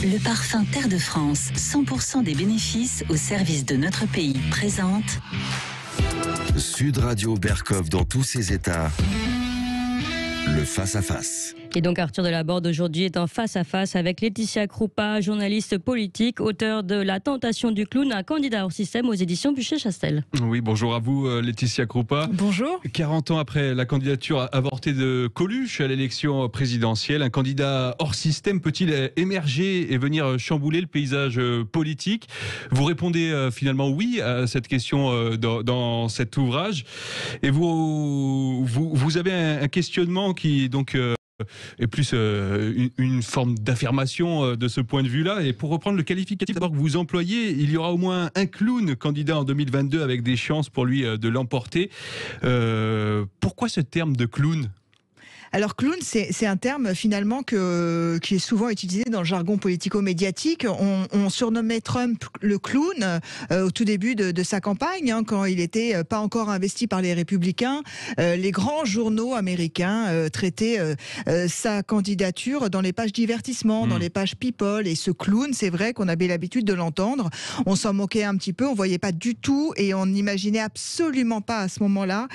Le parfum Terre de France, 100% des bénéfices au service de notre pays, présente Sud Radio Berkov dans tous ses états. Le face-à-face. Et donc Arthur Delaborde aujourd'hui est en face-à-face avec Laetitia Kroupa, journaliste politique, auteur de La tentation du clown, un candidat hors système aux éditions Buchet-Chastel. Oui, bonjour à vous Laetitia Kroupa. Bonjour. 40 ans après la candidature avortée de Coluche à l'élection présidentielle, un candidat hors système peut-il émerger et venir chambouler le paysage politique ? Vous répondez finalement oui à cette question dans cet ouvrage. Et vous avez un questionnement qui donc est plus une forme d'affirmation de ce point de vue-là. Et pour reprendre le qualificatif d'abord que vous employez, il y aura au moins un clown candidat en 2022 avec des chances pour lui de l'emporter. Pourquoi ce terme de clown ? Alors clown, c'est un terme finalement qui est souvent utilisé dans le jargon politico-médiatique. On surnommait Trump le clown au tout début de sa campagne, quand il était pas encore investi par les républicains. Les grands journaux américains traitaient sa candidature dans les pages divertissement, dans les pages people. Et ce clown, c'est vrai qu'on avait l'habitude de l'entendre. On s'en moquait un petit peu, on voyait pas du tout et on n'imaginait absolument pas à ce moment-là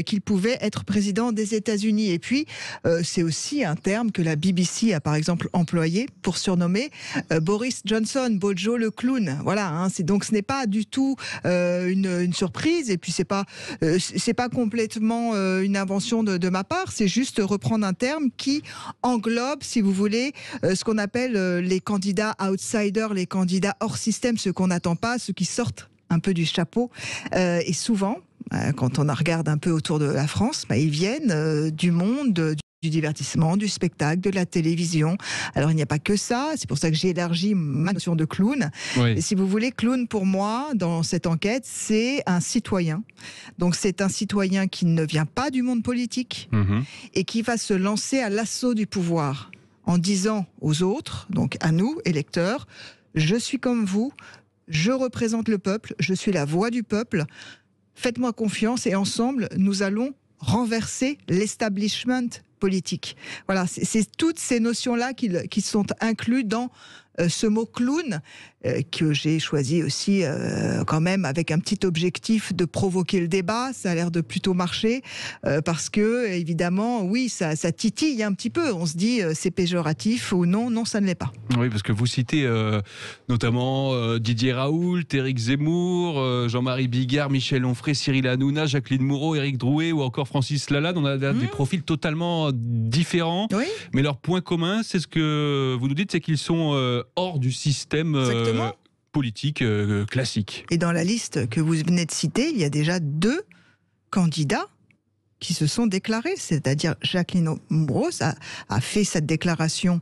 qu'il pouvait être président des États-Unis. Et puis c'est aussi un terme que la BBC a par exemple employé pour surnommer Boris Johnson, Bojo le clown. Voilà, donc ce n'est pas du tout une surprise et puis c'est pas complètement une invention de ma part. C'est juste reprendre un terme qui englobe, si vous voulez, ce qu'on appelle les candidats outsiders, les candidats hors système, ceux qu'on n'attend pas, ceux qui sortent un peu du chapeau. Et souvent, quand on regarde un peu autour de la France, ils viennent du monde, du divertissement, du spectacle, de la télévision. Alors il n'y a pas que ça, c'est pour ça que j'ai élargi ma notion de clown. Oui. Et si vous voulez, clown pour moi, dans cette enquête, c'est un citoyen. Donc c'est un citoyen qui ne vient pas du monde politique et qui va se lancer à l'assaut du pouvoir en disant aux autres, donc à nous, électeurs, je suis comme vous, je représente le peuple, je suis la voix du peuple, faites-moi confiance et ensemble, nous allons renverser l'establishment politique. Voilà, c'est toutes ces notions-là qui sont incluses dans ce mot clown, que j'ai choisi aussi quand même avec un petit objectif de provoquer le débat. Ça a l'air de plutôt marcher, parce que évidemment, oui, ça titille un petit peu. On se dit, c'est péjoratif ou non, ça ne l'est pas. Oui, parce que vous citez notamment Didier Raoult, Éric Zemmour, Jean-Marie Bigard, Michel Onfray, Cyril Hanouna, Jacqueline Moreau, Éric Drouet ou encore Francis Lalanne. On a des profils totalement différents, mais leur point commun, c'est ce que vous nous dites, c'est qu'ils sont hors du système politique classique. Et dans la liste que vous venez de citer, il y a déjà 2 candidats qui se sont déclarés, c'est-à-dire Jacqueline Moreau a fait cette déclaration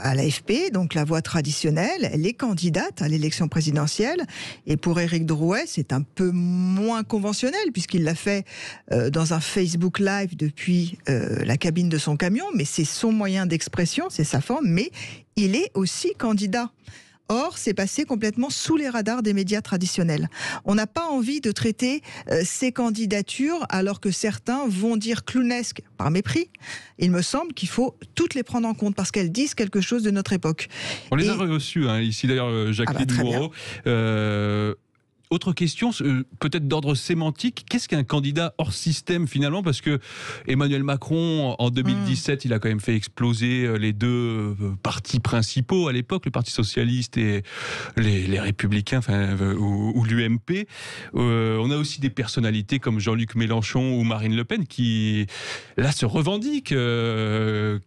à l'AFP, donc la voix traditionnelle, elle est candidate à l'élection présidentielle. Et pour Éric Drouet, c'est un peu moins conventionnel, puisqu'il l'a fait dans un Facebook Live depuis la cabine de son camion, mais c'est son moyen d'expression, c'est sa forme, mais il est aussi candidat. Or, c'est passé complètement sous les radars des médias traditionnels. On n'a pas envie de traiter ces candidatures alors que certains vont dire clownesques par mépris. Il me semble qu'il faut toutes les prendre en compte parce qu'elles disent quelque chose de notre époque. On les a reçues ici d'ailleurs, Jacqueline Moreau. Autre question, peut-être d'ordre sémantique, qu'est-ce qu'un candidat hors système finalement ? Parce que Emmanuel Macron, en 2017, il a quand même fait exploser les 2 partis principaux à l'époque, le Parti Socialiste et les Républicains, ou l'UMP. On a aussi des personnalités comme Jean-Luc Mélenchon ou Marine Le Pen qui, là, se revendiquent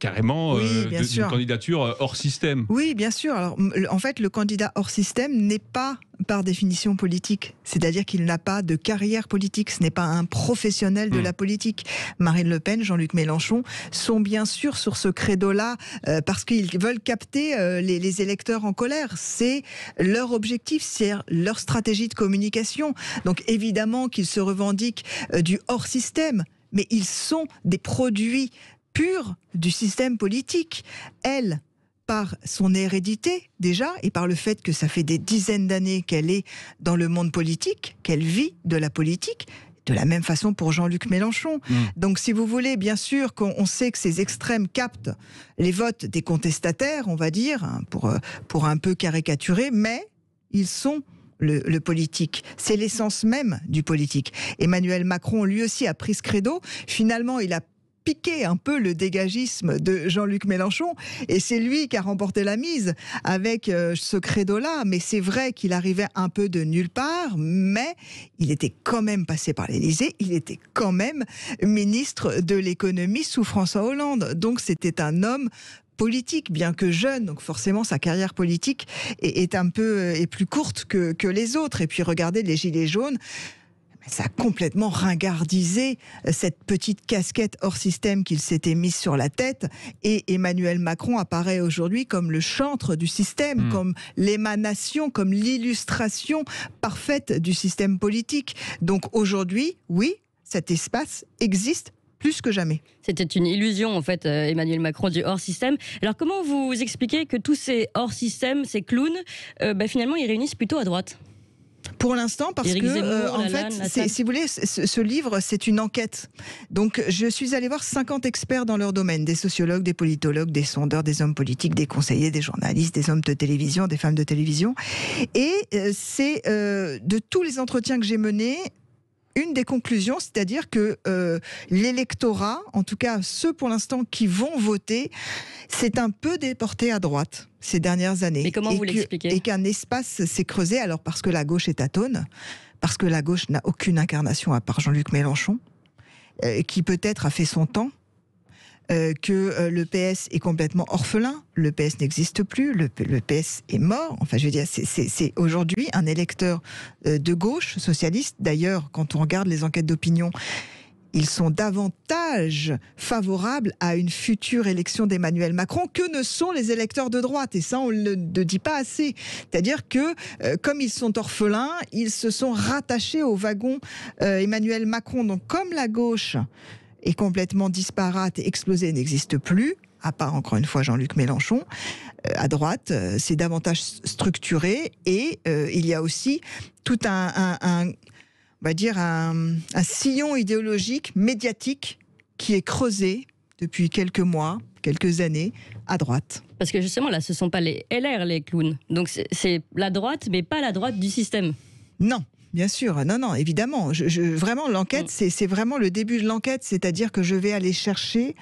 carrément d'une candidature hors système. Oui, bien sûr. Alors, en fait, le candidat hors système n'est pas par définition politique. C'est-à-dire qu'il n'a pas de carrière politique. Ce n'est pas un professionnel de la politique. Marine Le Pen, Jean-Luc Mélenchon sont bien sûr sur ce credo-là parce qu'ils veulent capter les électeurs en colère. C'est leur objectif, c'est leur stratégie de communication. Donc évidemment qu'ils se revendiquent du hors-système, mais ils sont des produits purs du système politique. Elle, par son hérédité déjà et par le fait que ça fait des dizaines d'années qu'elle est dans le monde politique, qu'elle vit de la politique, De la même façon pour Jean-Luc Mélenchon. Donc, si vous voulez, bien sûr qu'on sait que ces extrêmes captent les votes des contestataires, on va dire, hein, pour un peu caricaturer, mais ils sont le politique. C'est l'essence même du politique. Emmanuel Macron, lui aussi, a pris ce credo. Finalement, il a piqué un peu le dégagisme de Jean-Luc Mélenchon et c'est lui qui a remporté la mise avec ce credo-là. Mais c'est vrai qu'il arrivait un peu de nulle part, mais il était quand même passé par l'Élysée, il était quand même ministre de l'économie sous François Hollande. Donc c'était un homme politique, bien que jeune, donc forcément sa carrière politique est un peu plus courte que les autres. Et puis regardez les Gilets jaunes, ça a complètement ringardisé cette petite casquette hors système qu'il s'était mise sur la tête. Et Emmanuel Macron apparaît aujourd'hui comme le chantre du système, comme l'émanation, comme l'illustration parfaite du système politique. Donc aujourd'hui, oui, cet espace existe plus que jamais. C'était une illusion, en fait, Emmanuel Macron, du hors-système. Alors, comment vous expliquez que tous ces hors-système, ces clowns, finalement, ils réunissent plutôt à droite ? Pour l'instant, parce Éric que, Zemmour, en fait, si vous voulez, ce livre, c'est une enquête. Donc, je suis allée voir 50 experts dans leur domaine, des sociologues, des politologues, des sondeurs, des hommes politiques, des conseillers, des journalistes, des hommes de télévision, des femmes de télévision. Et c'est de tous les entretiens que j'ai menés, une des conclusions, c'est-à-dire que l'électorat, en tout cas ceux pour l'instant qui vont voter, c'est un peu déporté à droite ces dernières années. Mais comment vous l'expliquez ? Et qu'un espace s'est creusé, alors parce que la gauche est tâtonne, parce que la gauche n'a aucune incarnation à part Jean-Luc Mélenchon, qui peut-être a fait son temps, que le PS est complètement orphelin, le PS n'existe plus, le PS est mort. Enfin, je veux dire, c'est aujourd'hui un électeur de gauche, socialiste. D'ailleurs, quand on regarde les enquêtes d'opinion, ils sont davantage favorables à une future élection d'Emmanuel Macron que ne sont les électeurs de droite. Et ça, on ne le dit pas assez. C'est-à-dire que, comme ils sont orphelins, ils se sont rattachés au wagon Emmanuel Macron. Donc, comme la gauche est complètement disparate et explosée, n'existe plus, à part encore une fois Jean-Luc Mélenchon, à droite, c'est davantage structuré et il y a aussi tout on va dire un sillon idéologique, médiatique, qui est creusé depuis quelques mois, quelques années, à droite. Parce que justement, là, ce ne sont pas les LR, les clowns. Donc c'est la droite, mais pas la droite du système. Non. Bien sûr, non, évidemment. Vraiment, l'enquête, c'est vraiment le début de l'enquête, c'est-à-dire que je vais aller chercher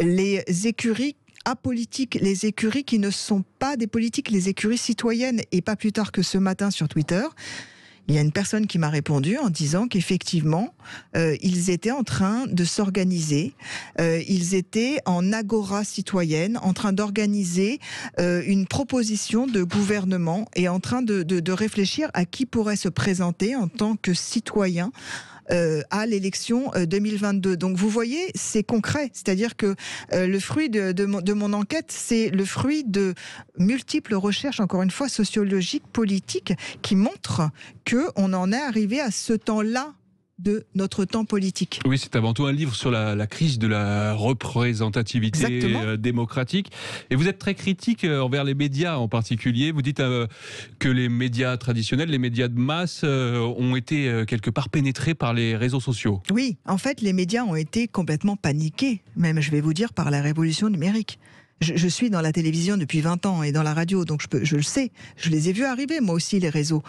les écuries apolitiques, les écuries qui ne sont pas des politiques, les écuries citoyennes. Et pas plus tard que ce matin sur Twitter, il y a une personne qui m'a répondu en disant qu'effectivement, ils étaient en train de s'organiser, ils étaient en agora citoyenne, en train d'organiser une proposition de gouvernement et en train de réfléchir à qui pourrait se présenter en tant que citoyen à l'élection 2022. Donc vous voyez, c'est concret. C'est-à-dire que le fruit de mon enquête, c'est le fruit de multiples recherches, encore une fois, sociologiques, politiques, qui montrent qu'on en est arrivé à ce temps-là de notre temps politique. Oui, c'est avant tout un livre sur la crise de la représentativité démocratique. Et vous êtes très critique envers les médias en particulier. Vous dites que les médias traditionnels, les médias de masse, ont été quelque part pénétrés par les réseaux sociaux. Oui, en fait, les médias ont été complètement paniqués, même, je vais vous dire, par la révolution numérique. Je suis dans la télévision depuis 20 ans et dans la radio, donc je le sais. Je les ai vus arriver, moi aussi, les réseaux.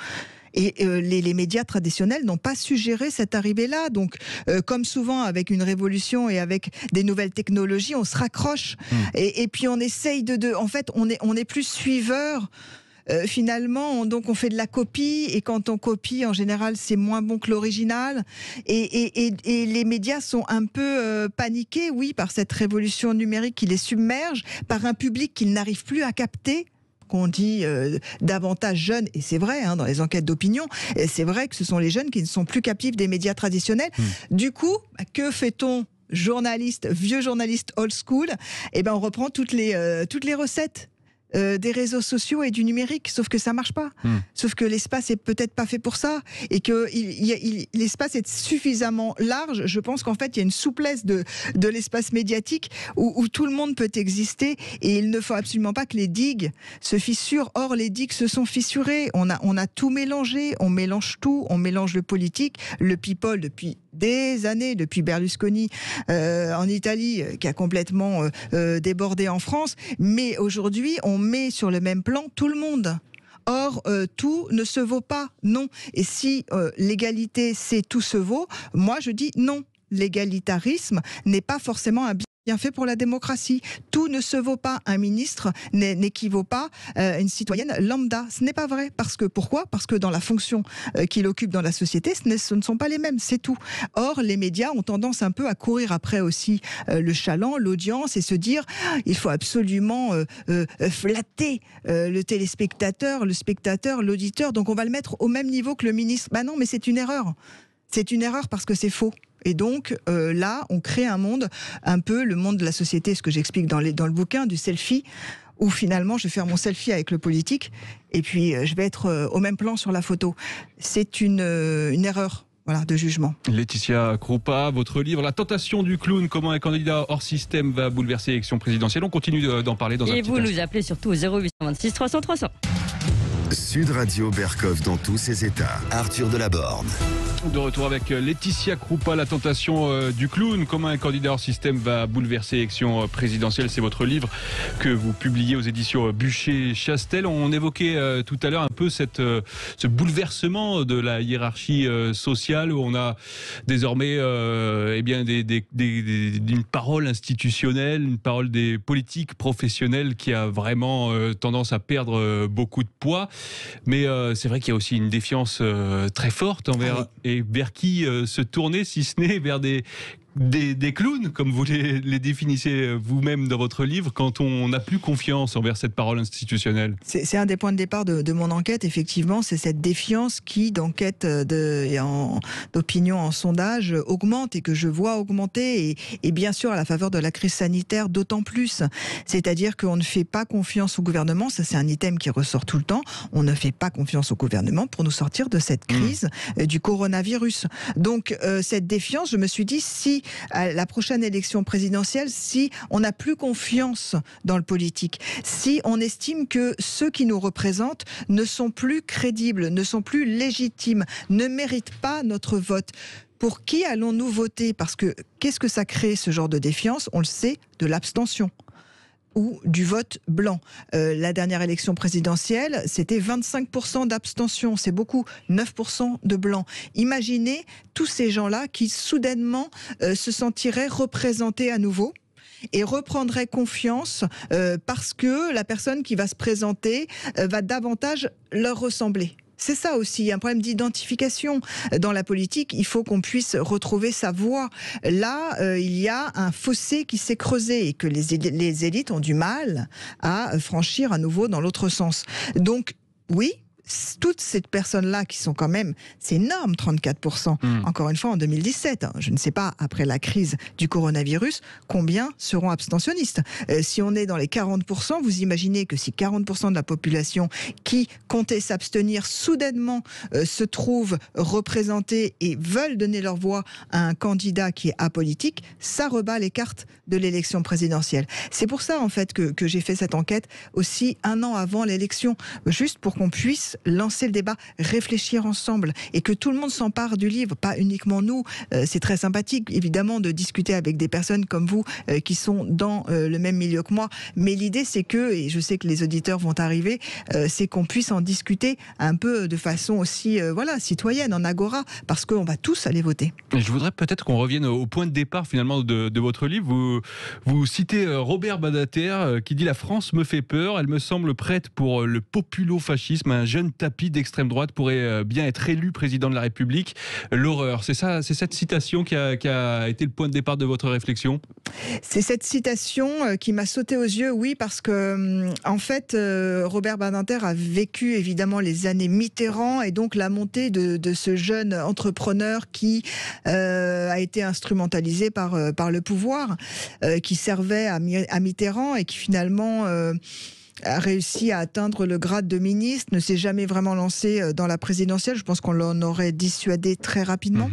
Et les médias traditionnels n'ont pas su gérer cette arrivée-là. Donc, comme souvent avec une révolution et avec des nouvelles technologies, on se raccroche. Et puis on essaye en fait, on est plus suiveur. Finalement, donc on fait de la copie, et quand on copie, en général, c'est moins bon que l'original. Et les médias sont un peu paniqués, oui, par cette révolution numérique qui les submerge, par un public qu'ils n'arrivent plus à capter, qu'on dit davantage jeunes, et c'est vrai, dans les enquêtes d'opinion, c'est vrai que ce sont les jeunes qui ne sont plus captifs des médias traditionnels. Du coup, que fait-on, vieux journaliste old school? On reprend toutes les recettes des réseaux sociaux et du numérique, sauf que ça marche pas. Sauf que l'espace est peut-être pas fait pour ça, et que l'espace est suffisamment large. Je pense qu'en fait il y a une souplesse de l'espace médiatique où tout le monde peut exister, et il ne faut absolument pas que les digues se fissurent. Or les digues se sont fissurées. On a tout mélangé, on mélange tout, on mélange le politique, le people depuis des années, depuis Berlusconi en Italie, qui a complètement débordé en France. Mais aujourd'hui, on met sur le même plan tout le monde. Or, tout ne se vaut pas, non. Et si l'égalité, c'est tout se vaut, moi je dis non. L'égalitarisme n'est pas forcément un bienfait pour la démocratie. Tout ne se vaut pas. Un ministre n'équivaut pas à une citoyenne lambda. Ce n'est pas vrai. Pourquoi ? Parce que dans la fonction qu'il occupe dans la société, ce ne sont pas les mêmes, c'est tout. Or, les médias ont tendance un peu à courir après aussi le chaland, l'audience, et se dire il faut absolument flatter le téléspectateur, le spectateur, l'auditeur, donc on va le mettre au même niveau que le ministre. Non, mais c'est une erreur. C'est une erreur parce que c'est faux. Et donc là, on crée un monde, un peu le monde de la société, ce que j'explique dans le bouquin, du selfie, où finalement je vais faire mon selfie avec le politique, et puis je vais être au même plan sur la photo. C'est une erreur. Voilà, de jugement. Laetitia Kroupa, votre livre La tentation du clown, comment un candidat hors système va bouleverser l'élection présidentielle. On continue d'en parler dans un petit instant. Et vous nous appelez surtout au 0826 300 300. Sud Radio Berkov dans tous ses états. Arthur Delaborde. De retour avec Laetitia Kroupa, La tentation du clown, comment un candidat hors système va bouleverser l'élection présidentielle. C'est votre livre que vous publiez aux éditions Bucher-Chastel. On évoquait tout à l'heure un peu ce bouleversement de la hiérarchie sociale, où on a désormais une parole institutionnelle, une parole des politiques professionnels qui a vraiment tendance à perdre beaucoup de poids. Mais c'est vrai qu'il y a aussi une défiance très forte envers et vers qui se tourner, si ce n'est vers des clowns, comme vous les définissez vous-même dans votre livre, quand on n'a plus confiance envers cette parole institutionnelle. C'est un des points de départ de mon enquête, effectivement, c'est cette défiance qui, d'enquête d'opinion en sondage, augmente, et que je vois augmenter, et bien sûr à la faveur de la crise sanitaire d'autant plus. C'est-à-dire qu'on ne fait pas confiance au gouvernement, ça c'est un item qui ressort tout le temps, on ne fait pas confiance au gouvernement pour nous sortir de cette crise du coronavirus. Donc cette défiance, je me suis dit, si à la prochaine élection présidentielle, si on n'a plus confiance dans le politique, si on estime que ceux qui nous représentent ne sont plus crédibles, ne sont plus légitimes, ne méritent pas notre vote, pour qui allons-nous voter ? Parce que qu'est-ce que ça crée, ce genre de défiance ? On le sait, de l'abstention ou du vote blanc. La dernière élection présidentielle, c'était 25% d'abstention, c'est beaucoup, 9% de blanc. Imaginez tous ces gens-là qui soudainement se sentiraient représentés à nouveau et reprendraient confiance parce que la personne qui va se présenter va davantage leur ressembler. C'est ça aussi, il y a un problème d'identification. Dans la politique, il faut qu'on puisse retrouver sa voix. Là, il y a un fossé qui s'est creusé, et que les élites ont du mal à franchir à nouveau dans l'autre sens. Donc, oui, toutes ces personnes-là qui sont quand même, c'est énorme, 34%. Encore une fois, en 2017, je ne sais pas, après la crise du coronavirus, combien seront abstentionnistes. Si on est dans les 40%, vous imaginez que si 40% de la population qui comptait s'abstenir soudainement se trouvent représentés et veulent donner leur voix à un candidat qui est apolitique, ça rebat les cartes de l'élection présidentielle. C'est pour ça, en fait, que j'ai fait cette enquête aussi un an avant l'élection, juste pour qu'on puisse lancer le débat, réfléchir ensemble, et que tout le monde s'empare du livre, pas uniquement nous. C'est très sympathique, évidemment, de discuter avec des personnes comme vous qui sont dans le même milieu que moi. Mais l'idée, c'est que, et je sais que les auditeurs vont arriver, c'est qu'on puisse en discuter un peu de façon aussi citoyenne, en agora, parce qu'on va tous aller voter. Et je voudrais peut-être qu'on revienne au point de départ finalement de votre livre. Vous citez Robert Badinter qui dit « La France me fait peur, elle me semble prête pour le populo-fascisme, un jeune tapis d'extrême droite pourrait bien être élu président de la République. L'horreur ». C'est ça, c'est cette citation qui a été le point de départ de votre réflexion ? C'est cette citation qui m'a sauté aux yeux, oui, parce que en fait, Robert Badinter a vécu évidemment les années Mitterrand, et donc la montée de ce jeune entrepreneur qui a été instrumentalisé par le pouvoir, qui servait à Mitterrand, et qui finalement a réussi à atteindre le grade de ministre, ne s'est jamais vraiment lancé dans la présidentielle. Je pense qu'on l'en aurait dissuadé très rapidement.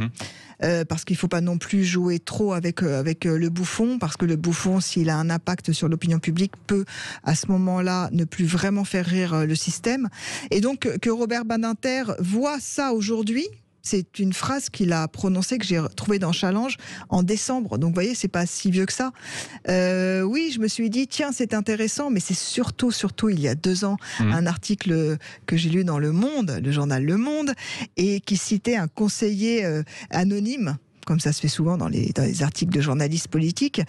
Parce qu'il ne faut pas non plus jouer trop avec le bouffon, parce que le bouffon, s'il a un impact sur l'opinion publique, peut à ce moment-là ne plus vraiment faire rire le système. Et donc que Robert Badinter voit ça aujourd'hui, c'est une phrase qu'il a prononcée, que j'ai trouvée dans Challenge en décembre. Donc, vous voyez, c'est pas si vieux que ça. Oui, je me suis dit, tiens, c'est intéressant, mais c'est surtout, il y a 2 ans, un article que j'ai lu dans Le Monde, le journal Le Monde, et qui citait un conseiller anonyme, comme ça se fait souvent dans les articles de journalistes politiques,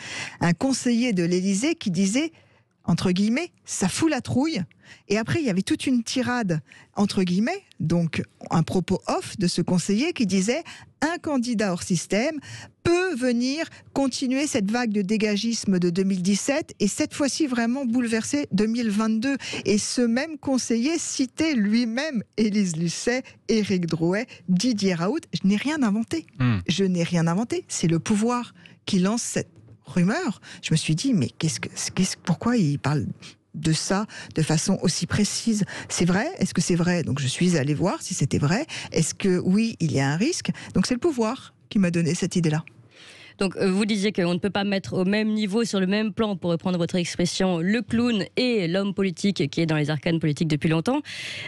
un conseiller de l'Élysée qui disait, entre guillemets, ça fout la trouille. Et après, il y avait toute une tirade, entre guillemets, donc un propos off de ce conseiller qui disait « Un candidat hors système peut venir continuer cette vague de dégagisme de 2017 et cette fois-ci vraiment bouleverser 2022 ». Et ce même conseiller citait lui-même Élise Lucet, Éric Drouet, Didier Raoult. Je n'ai rien inventé. Je n'ai rien inventé. C'est le pouvoir qui lance cette rumeur. Je me suis dit, mais pourquoi il parle de ça de façon aussi précise? C'est vrai? Est-ce que c'est vrai? Donc je suis allée voir si c'était vrai. Est-ce que oui, il y a un risque? Donc c'est le pouvoir qui m'a donné cette idée-là. Donc vous disiez qu'on ne peut pas mettre au même niveau, sur le même plan, pour reprendre votre expression, le clown et l'homme politique qui est dans les arcanes politiques depuis longtemps.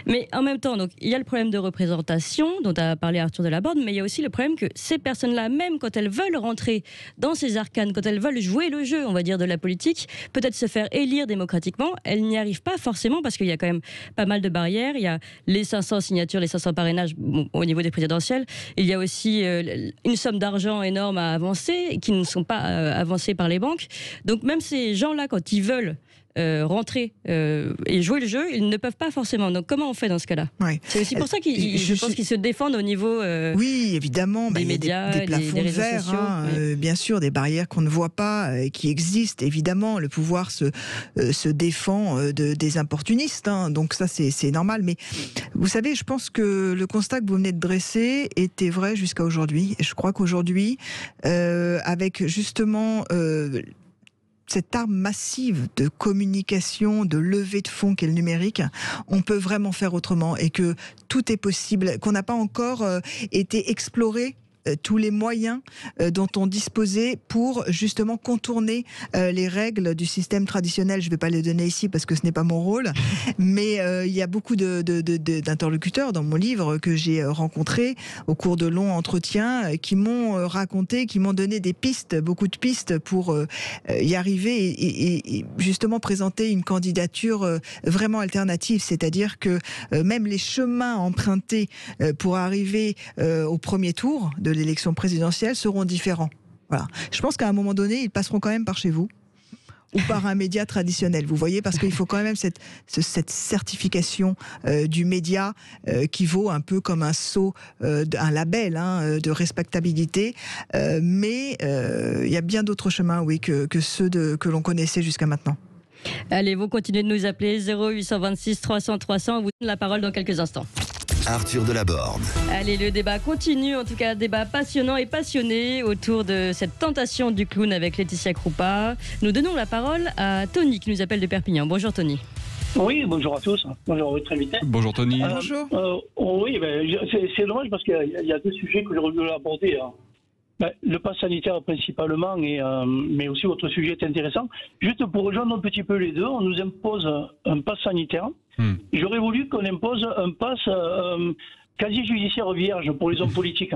Mais en même temps, donc, il y a le problème de représentation dont a parlé Arthur Delaborde, mais il y a aussi le problème que ces personnes-là, même quand elles veulent rentrer dans ces arcanes, quand elles veulent jouer le jeu, on va dire, de la politique, peut-être se faire élire démocratiquement, elles n'y arrivent pas forcément parce qu'il y a quand même pas mal de barrières. Il y a les 500 signatures, les 500 parrainages au niveau des présidentielles. Il y a aussi une somme d'argent énorme à avancer, qui ne sont pas avancés par les banques. Donc même ces gens-là, quand ils veulent rentrer et jouer le jeu, ils ne peuvent pas forcément. Donc comment on fait dans ce cas-là? C'est aussi pour ça je pense qu'ils se défendent au niveau oui, évidemment, des médias, des plafonds des de verre, sociaux, bien sûr, des barrières qu'on ne voit pas, qui existent. Évidemment, le pouvoir se défend des opportunistes, donc ça c'est normal. Mais vous savez, je pense que le constat que vous venez de dresser était vrai jusqu'à aujourd'hui. Et je crois qu'aujourd'hui, avec justement cette arme massive de communication, de levée de fonds qu'est le numérique, on peut vraiment faire autrement et que tout est possible, qu'on n'a pas encore été exploré tous les moyens dont on disposait pour justement contourner les règles du système traditionnel. Je ne vais pas les donner ici parce que ce n'est pas mon rôle, mais il y a beaucoup d'interlocuteurs dans mon livre que j'ai rencontrés au cours de longs entretiens qui m'ont raconté, qui m'ont donné des pistes, beaucoup de pistes pour y arriver et justement présenter une candidature vraiment alternative, c'est-à-dire que même les chemins empruntés pour arriver au premier tour de l'élection présidentielle seront différents. Voilà. Je pense qu'à un moment donné, ils passeront quand même par chez vous ou par un média traditionnel. Vous voyez, parce qu'il faut quand même cette certification du média qui vaut un peu comme un sceau, un label de respectabilité. Mais il y a bien d'autres chemins, oui, que ceux que l'on connaissait jusqu'à maintenant. Allez, vous continuez de nous appeler 0826 300 300. On vous donne la parole dans quelques instants. Arthur Delaborde. Allez, le débat continue, en tout cas, débat passionnant et passionné autour de cette tentation du clown avec Laetitia Kroupa. Nous donnons la parole à Tony qui nous appelle de Perpignan. Bonjour Tony. Oui, bonjour à tous. Bonjour à votre invité. Bonjour Tony. Bonjour. Oui, c'est dommage parce qu'il y a deux sujets que j'aurais voulu aborder. Le pass sanitaire principalement, mais aussi votre sujet est intéressant. Juste pour rejoindre un petit peu les deux, on nous impose un pass sanitaire. J'aurais voulu qu'on impose un pass quasi judiciaire vierge pour les hommes politiques.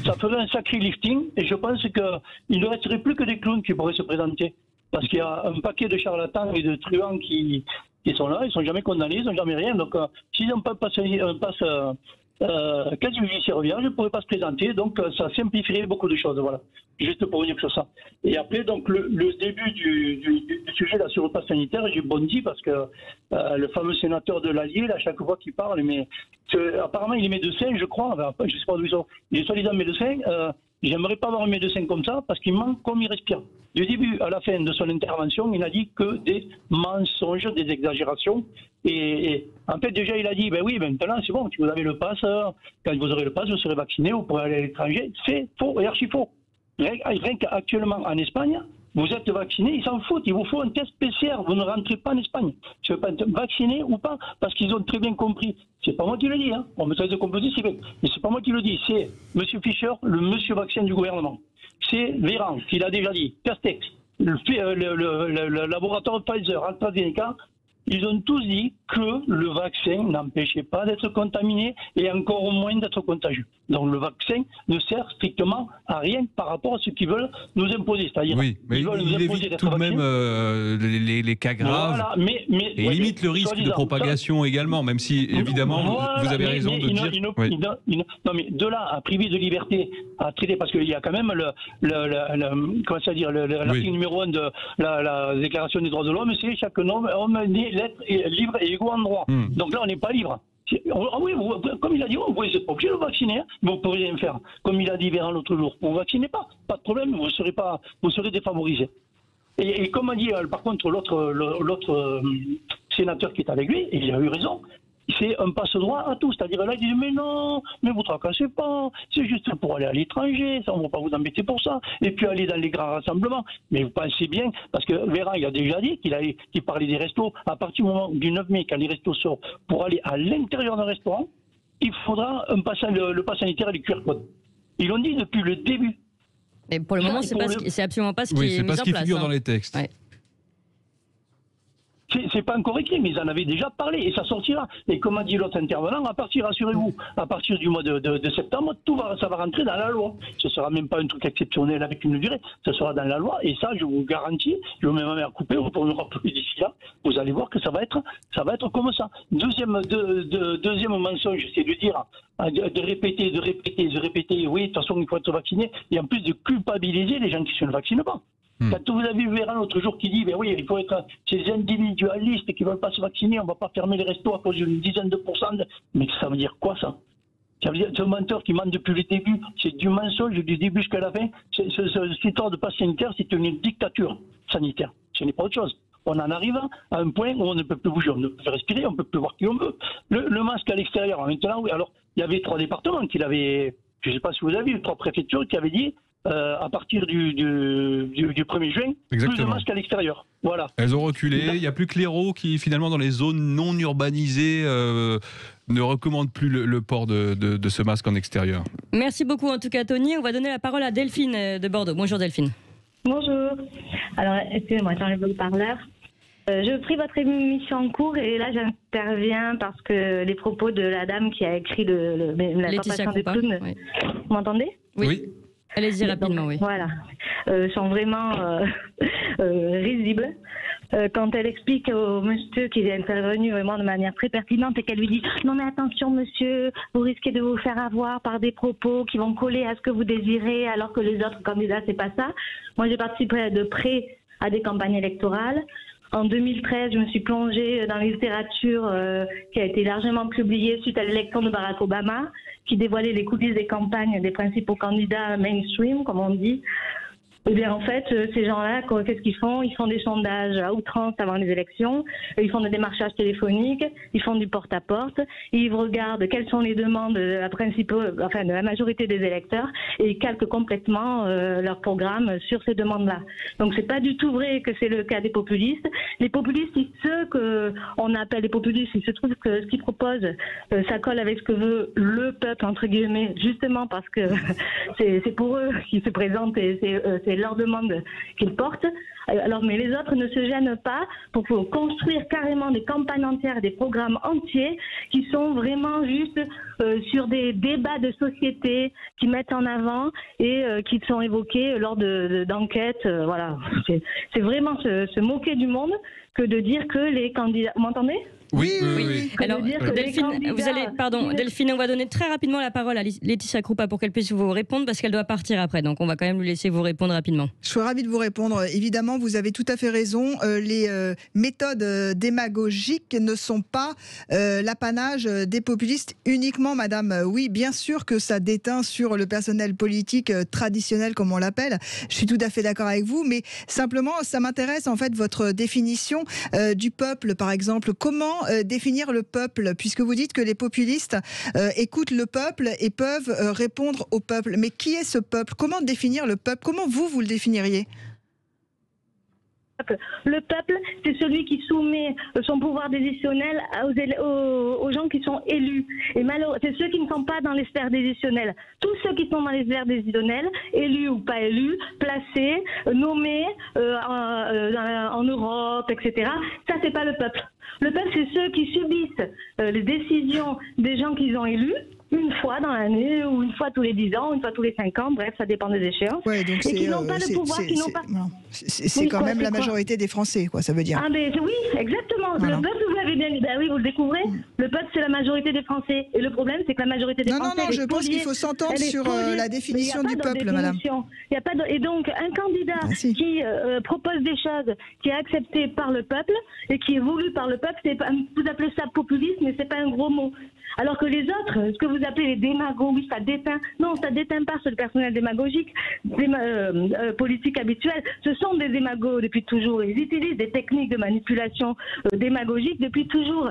Ça ferait un sacré lifting et je pense qu'il ne resterait plus que des clowns qui pourraient se présenter. Parce qu'il y a un paquet de charlatans et de truands qui sont là, ils ne sont jamais condamnés, ils n'ont jamais rien. Donc s'ils n'ont pas un pass quasi judiciaire vierge, je ne pourrais pas se présenter, donc ça simplifierait beaucoup de choses, voilà. Juste pour revenir sur ça. Et après, donc, le début du sujet là, sur le pass sanitaire, j'ai bondi parce que le fameux sénateur de l'Allier, là, chaque fois qu'il parle, mais apparemment il est médecin, je crois, je ne sais pas d'où ils sont, il est soi-disant médecin, j'aimerais pas avoir un médecin comme ça parce qu'il manque comme il respire. Du début à la fin de son intervention, il n'a dit que des mensonges, des exagérations. Et en fait, déjà, il a dit, ben oui, maintenant, c'est bon, si vous avez le pass, quand vous aurez le pass, vous serez vacciné, vous pourrez aller à l'étranger. C'est faux et archi faux. Rien qu'actuellement, en Espagne, vous êtes vacciné, ils s'en foutent, il vous faut un test PCR, vous ne rentrez pas en Espagne. Je ne veux pas être vacciné ou pas, parce qu'ils ont très bien compris. C'est pas moi qui le dis, hein. On me traite de complotiste, c'est vrai. Mais c'est pas moi qui le dis, c'est M. Fischer, le monsieur vaccin du gouvernement. C'est Véran qui l'a déjà dit, Castex, le laboratoire Pfizer, AstraZeneca. Ils ont tous dit que le vaccin n'empêchait pas d'être contaminé et encore moins d'être contagieux. Donc le vaccin ne sert strictement à rien par rapport à ce qu'ils veulent nous imposer. C'est-à-dire, oui, mais il évite tout de même les cas graves et il limite le risque de propagation également, même si évidemment vous avez raison de dire... Non mais de là à priver de liberté, à traiter, parce qu'il y a quand même l'article numéro 1 de la Déclaration des droits de l'homme, c'est chaque homme né libre et égaux en droit. Donc là, on n'est pas libre. Oui, comme il a dit, vous n'êtes pas obligé de vacciner, mais vous ne pouvez rien faire. Comme il a dit Véran l'autre jour, vous ne vaccinez pas de problème, vous serez défavorisé. Et comme a dit par contre l'autre sénateur qui est avec lui, et il a eu raison, c'est un passe-droit à tout. C'est-à-dire là, il dit mais non, mais vous ne tracassez pas, c'est juste pour aller à l'étranger, ça, on ne va pas vous embêter pour ça, et puis aller dans les grands rassemblements. Mais vous pensez bien, parce que Véran, il a déjà dit qu'il parlait des restos, à partir du moment du 9 mai, quand les restos sortent, pour aller à l'intérieur d'un restaurant, il faudra le pass sanitaire et le QR code. Ils l'ont dit depuis le début. Et pour le moment, c'est absolument pas ce qui est mis en place. Oui, c'est pas ce qui figure dans les textes. Ouais. C'est pas encore écrit, mais ils en avaient déjà parlé et ça sortira. Et comme a dit l'autre intervenant, rassurez-vous, à partir du mois de septembre, ça va rentrer dans la loi. Ce sera même pas un truc exceptionnel avec une durée, ça sera dans la loi et ça, je vous garantis, je vous mets ma mère coupée, vous pourrez me rappeler d'ici là, vous allez voir que ça va être comme ça. Deuxième mensonge, c'est de dire, de répéter, oui, de toute façon, il faut être vacciné, et en plus de culpabiliser les gens qui ne se vaccinent pas. Quand vous avez vu Véran l'autre jour qui dit ben oui, il faut être ces individualistes qui ne veulent pas se vacciner, on ne va pas fermer les restos à cause d'une dizaine de pourcents. Mais ça veut dire quoi ça? Ça veut dire c'est un menteur qui ment depuis le début, c'est du mensonge du début jusqu'à la fin. Cette histoire de passe sanitaire, c'est une dictature sanitaire. Ce n'est pas autre chose. On en arrive à un point où on ne peut plus bouger, on ne peut plus respirer, on ne peut plus voir qui on veut. Le masque à l'extérieur, maintenant, oui, alors il y avait 3 départements qui l'avaient, je ne sais pas si vous avez vu, 3 préfectures qui avaient dit à partir du 1er juin, exactement, plus de masques à l'extérieur. Voilà. Elles ont reculé. Il n'y a plus que l'Hérault qui, finalement, dans les zones non urbanisées, ne recommande plus le port de ce masque en extérieur. Merci beaucoup, en tout cas, Tony. On va donner la parole à Delphine de Bordeaux. Bonjour, Delphine. Bonjour. Alors, excusez-moi, j'enlève le parleur. Je pris votre émission en cours et là j'interviens parce que les propos de la dame qui a écrit la tentation des clowns, oui. Vous m'entendez? Oui. Allez-y rapidement, oui. Voilà, sont vraiment risibles. Quand elle explique au monsieur qui est intervenu vraiment de manière très pertinente et qu'elle lui dit « Non mais attention monsieur, vous risquez de vous faire avoir par des propos qui vont coller à ce que vous désirez alors que les autres candidats, c'est pas ça. » Moi j'ai participé de près à des campagnes électorales. En 2013, je me suis plongée dans la littérature qui a été largement publiée suite à l'élection de Barack Obama, qui dévoilait les coulisses des campagnes des principaux candidats mainstream, comme on dit. Eh bien, en fait, ces gens-là, qu'est-ce qu'ils font? Ils font des sondages à outrance avant les élections, ils font des démarchages téléphoniques, ils font du porte-à-porte, ils regardent quelles sont les demandes de la majorité des électeurs et ils calquent complètement leur programme sur ces demandes-là. Donc, c'est pas du tout vrai que c'est le cas des populistes. Les populistes, ceux qu'on appelle les populistes, il se trouve que ce qu'ils proposent, ça colle avec ce que veut le peuple, entre guillemets, justement parce que c'est pour eux qu'ils se présentent et c'est leur demande qu'ils portent. Alors, mais les autres ne se gênent pas pour construire carrément des campagnes entières, des programmes entiers qui sont vraiment juste sur des débats de société qui mettent en avant et qui sont évoqués lors d'enquêtes. Voilà, c'est vraiment se moquer du monde que de dire que les candidats... Vous m'entendez ? Oui. Alors, Delphine, on va donner très rapidement la parole à Laetitia Kroupa pour qu'elle puisse vous répondre parce qu'elle doit partir après. Donc, on va quand même lui laisser vous répondre rapidement. Je suis ravie de vous répondre. Évidemment, vous avez tout à fait raison. Les méthodes démagogiques ne sont pas l'apanage des populistes uniquement, madame. Oui, bien sûr que ça déteint sur le personnel politique traditionnel, comme on l'appelle. Je suis tout à fait d'accord avec vous, mais simplement, ça m'intéresse en fait votre définition du peuple, par exemple. Comment définir le peuple, puisque vous dites que les populistes écoutent le peuple et peuvent répondre au peuple. Mais qui est ce peuple? Comment définir le peuple? Comment vous le définiriez? Le peuple, c'est celui qui soumet son pouvoir décisionnel aux gens qui sont élus. Et malheureusement, c'est ceux qui ne sont pas dans les sphères décisionnelles. Tous ceux qui sont dans les sphères décisionnelles, élus ou pas élus, placés, nommés en Europe, etc. Ça, c'est pas le peuple. Le peuple, c'est ceux qui subissent les décisions des gens qu'ils ont élus, une fois dans l'année, ou une fois tous les 10 ans, une fois tous les 5 ans, bref, ça dépend des échéances. Ouais, donc et qui n'ont pas le pouvoir, qui n'ont pas... C'est Oui, quand quoi, même c'est la quoi majorité des Français, quoi, ça veut dire. Ah mais oui, exactement. Voilà. Le peuple, vous l'avez bien dit, ben oui, vous le découvrez. Le peuple, c'est la majorité des Français. Et le problème, c'est que la majorité des Français... Non, je pense qu'il faut s'entendre sur la définition du peuple, madame. Il y a pas de... Et donc, un candidat qui propose des choses qui est accepté par le peuple et qui est voulu par le peuple, vous appelez ça populisme, mais c'est pas un gros mot. Alors que les autres, ce que vous appelez les démagos, oui, ça déteint. Non, ça déteint pas sur le personnel démagogique, politique habituel. Ce sont des démagos depuis toujours. Ils utilisent des techniques de manipulation démagogique depuis toujours.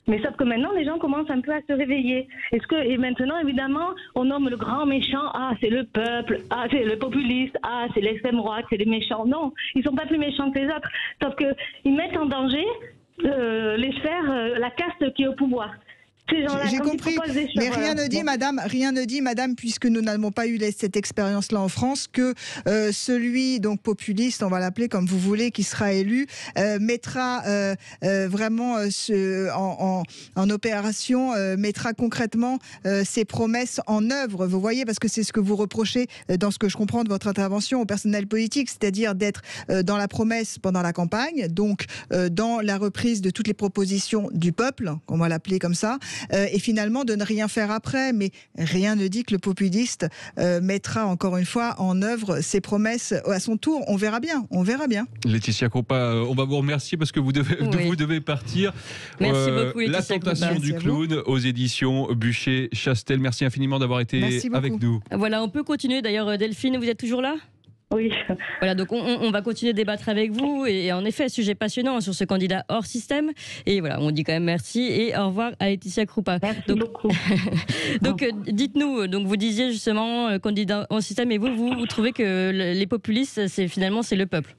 Mais sauf que maintenant, les gens commencent un peu à se réveiller. Et maintenant, évidemment, on nomme le grand méchant. Ah, c'est le peuple. Ah, c'est le populiste. Ah, c'est l'extrême droite. C'est les méchants. Non, ils sont pas plus méchants que les autres. Sauf qu'ils mettent en danger les sphères, la caste qui est au pouvoir. J'ai compris, mais rien ne dit, madame, puisque nous n'avons pas eu cette expérience-là en France, que celui, donc populiste, on va l'appeler comme vous voulez, qui sera élu, mettra vraiment en opération, mettra concrètement ses promesses en œuvre. Vous voyez, parce que c'est ce que vous reprochez dans ce que je comprends de votre intervention au personnel politique, c'est-à-dire d'être dans la promesse pendant la campagne, donc dans la reprise de toutes les propositions du peuple, on va l'appeler comme ça, et finalement de ne rien faire après. Mais rien ne dit que le populiste mettra encore une fois en œuvre ses promesses à son tour. On verra bien, on verra bien. Laetitia Krupa, on va vous remercier parce que vous devez partir. Merci beaucoup, Laetitia La tentation Krupa. du clown aux éditions Bûcher-Chastel. Merci infiniment d'avoir été avec nous. Voilà, on peut continuer. D'ailleurs, Delphine, vous êtes toujours là ? Oui. Voilà, donc on va continuer de débattre avec vous. Et en effet, sujet passionnant sur ce candidat hors système. Et voilà, on dit quand même merci et au revoir à Laetitia Krupa. Merci beaucoup. Donc, dites-nous, donc vous disiez justement candidat hors système, et vous trouvez que les populistes, c'est le peuple ?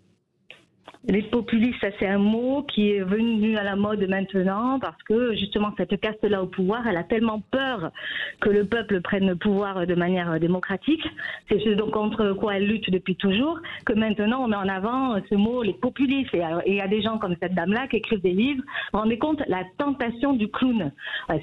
Les populistes, ça c'est un mot qui est venu à la mode maintenant parce que justement cette caste-là au pouvoir, elle a tellement peur que le peuple prenne le pouvoir de manière démocratique. C'est ce contre quoi elle lutte depuis toujours, que maintenant on met en avant ce mot, les populistes. Et il y a des gens comme cette dame-là qui écrivent des livres. Vous vous rendez compte, la tentation du clown.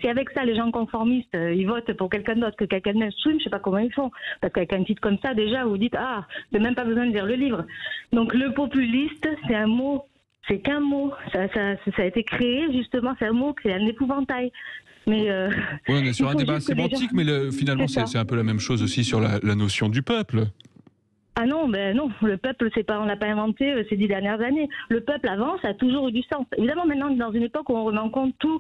Si avec ça les gens conformistes, ils votent pour quelqu'un d'autre que quelqu'un de mainstream, je sais pas comment ils font. Parce qu'avec un titre comme ça, déjà, vous dites, ah, vous n'avez même pas besoin de lire le livre. Donc le populiste, c'est un mot, c'est qu'un mot. Ça a été créé justement, c'est un mot, c'est un épouvantail. Mais oui, on est sur un débat sémantique, mais finalement c'est un peu la même chose aussi sur la notion du peuple. Ah non, non, le peuple, on l'a pas inventé ces 10 dernières années. Le peuple avant, ça a toujours eu du sens. Évidemment, maintenant, on est dans une époque où on remet en compte tout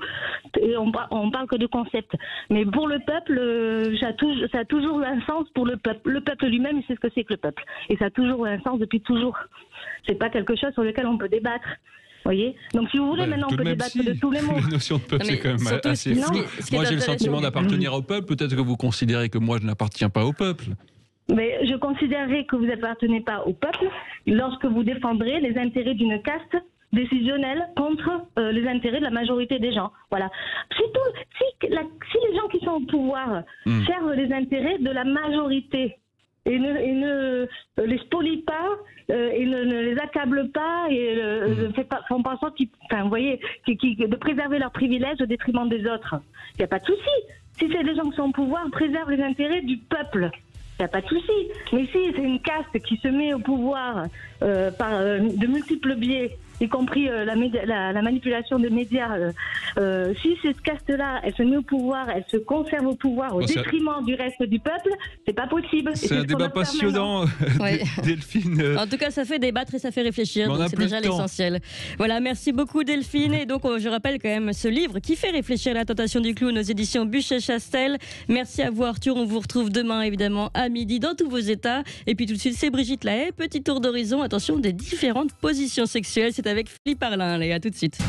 et on parle que de concepts. Mais pour le peuple, ça a toujours eu un sens pour le peuple. Le peuple lui-même, il sait ce que c'est que le peuple. Et ça a toujours eu un sens depuis toujours. C'est pas quelque chose sur lequel on peut débattre. Voyez. Donc si vous voulez, maintenant on peut débattre de tous les mots. La notion de peuple, c'est quand même assez flou. Moi j'ai le sentiment d'appartenir au peuple, peut-être que vous considérez que moi je n'appartiens pas au peuple. Mais je considérerais que vous n'appartenez pas au peuple lorsque vous défendrez les intérêts d'une caste décisionnelle contre les intérêts de la majorité des gens. Voilà. Si les gens qui sont au pouvoir servent les intérêts de la majorité et ne les spolient pas et ne les accablent pas et font pas en sorte de préserver leurs privilèges au détriment des autres, il n'y a pas de souci. Si c'est les gens qui sont au pouvoir, préservent les intérêts du peuple. Il n'y a pas de souci. Mais si c'est une caste qui se met au pouvoir par de multiples biais, y compris la manipulation des médias, si cette caste-là, elle se met au pouvoir, elle se conserve au pouvoir au détriment du reste du peuple, c'est pas possible. C'est un débat passionnant, Delphine. En tout cas, ça fait débattre et ça fait réfléchir, donc c'est déjà l'essentiel. Voilà, merci beaucoup Delphine. Et donc, je rappelle quand même ce livre qui fait réfléchir, La tentation du clown aux éditions Bûcher-Chastel. Merci à vous Arthur, on vous retrouve demain évidemment à midi dans tous vos états. Et puis tout de suite, c'est Brigitte Lahaie, petit tour d'horizon, attention, des différentes positions sexuelles. C'est avec Philippe Arlin, allez, à tout de suite.